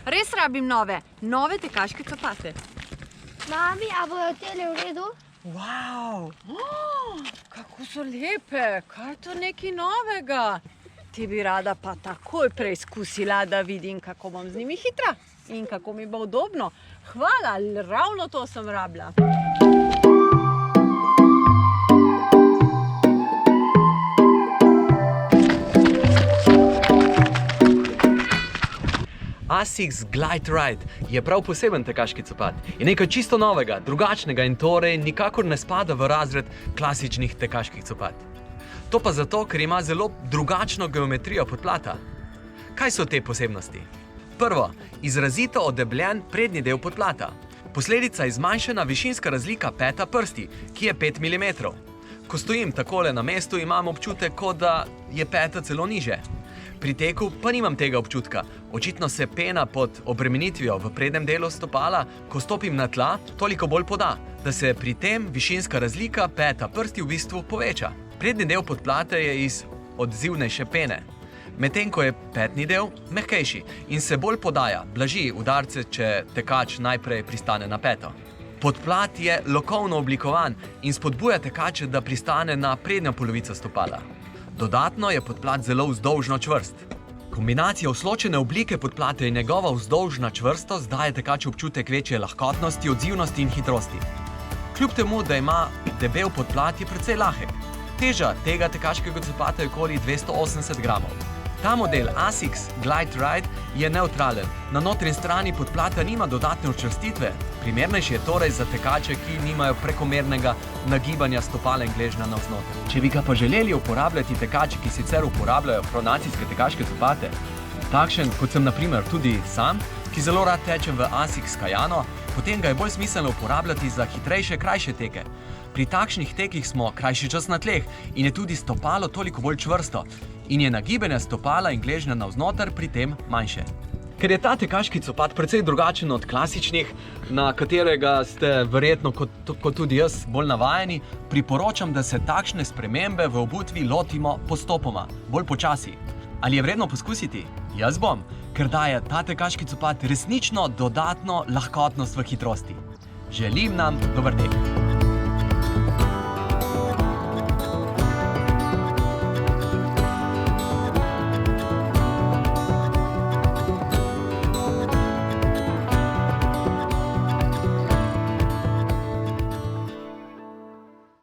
Res rabim nove tekaške copate. Mami, a bojo tele v redu? Wow, kako so lepe, kaj je to nekaj novega. Ti bi rada pa takoj preizkusila, da vidim, kako bom z njimi hitra in kako mi bo udobno. Hvala, ravno to sem rabila. Asics Glide Ride je prav poseben tekaški copat. Je nekaj čisto novega, drugačnega in torej nikakor ne spada v razred klasičnih tekaških copat. To pa zato, ker ima zelo drugačno geometrijo podplata. Kaj so te posebnosti? Prvo, izrazito odebljen prednji del podplata. Posledica je zmanjšana višinska razlika peta prsti, ki je 5 mm. Ko stojim takole na mestu, imam občutek, kot da je peta celo niže. Pri teku pa nimam tega občutka. Očitno se pena pod obremenitvijo v prednjem delu stopala, ko stopim na tla, toliko bolj poda, da se pri tem višinska razlika peta prsti v bistvu poveča. Prednji del podplate je iz odzivnejše pene, medtem ko je petni del mehkejši in se bolj podaja, blaži udarce, če tekač najprej pristane na peto. Podplat je lokovno oblikovan in spodbuja tekače, da pristane na prednjo polovico stopala. Dodatno je podplat zelo vzdolžno čvrst. Kombinacija usločene oblike podplate in njegova vzdolžna čvrstost daje tekaču občutek večje lahkotnosti, odzivnosti in hitrosti. Kljub temu, da ima debel podplat, je precej lahek. Teža tega tekaškega copata je okoli 280 gramov. Ta model Asics Glide Ride je nevtralen. Na notranji strani podplata nima dodatne učvrstitve. Primernejši je torej za tekače, ki nimajo prekomernega nagibanja stopala in gležnja navznoter. Če bi ga pa želeli uporabljati tekači, ki sicer uporabljajo pronacijske tekaške copate, takšen kot sem na primer tudi sam, ki zelo rad tečem v Asics Kayano, potem ga je bolj smiselno uporabljati za hitrejše, krajše teke. Pri takšnih tekih smo krajši čas na tleh in je tudi stopalo toliko bolj čvrsto in je nagibanje stopala in gležnja navznoter pri tem manjše. Ker je ta tekaški copat precej drugačen od klasičnih, na katerega ste verjetno kot tudi jaz bolj navajeni, priporočam, da se takšne spremembe v obutvi lotimo postopoma, bolj počasi. Ali je vredno poskusiti? Jaz bom, ker daje ta tekaški copat resnično dodatno lahkotnost v hitrosti. Želim nam dober tek!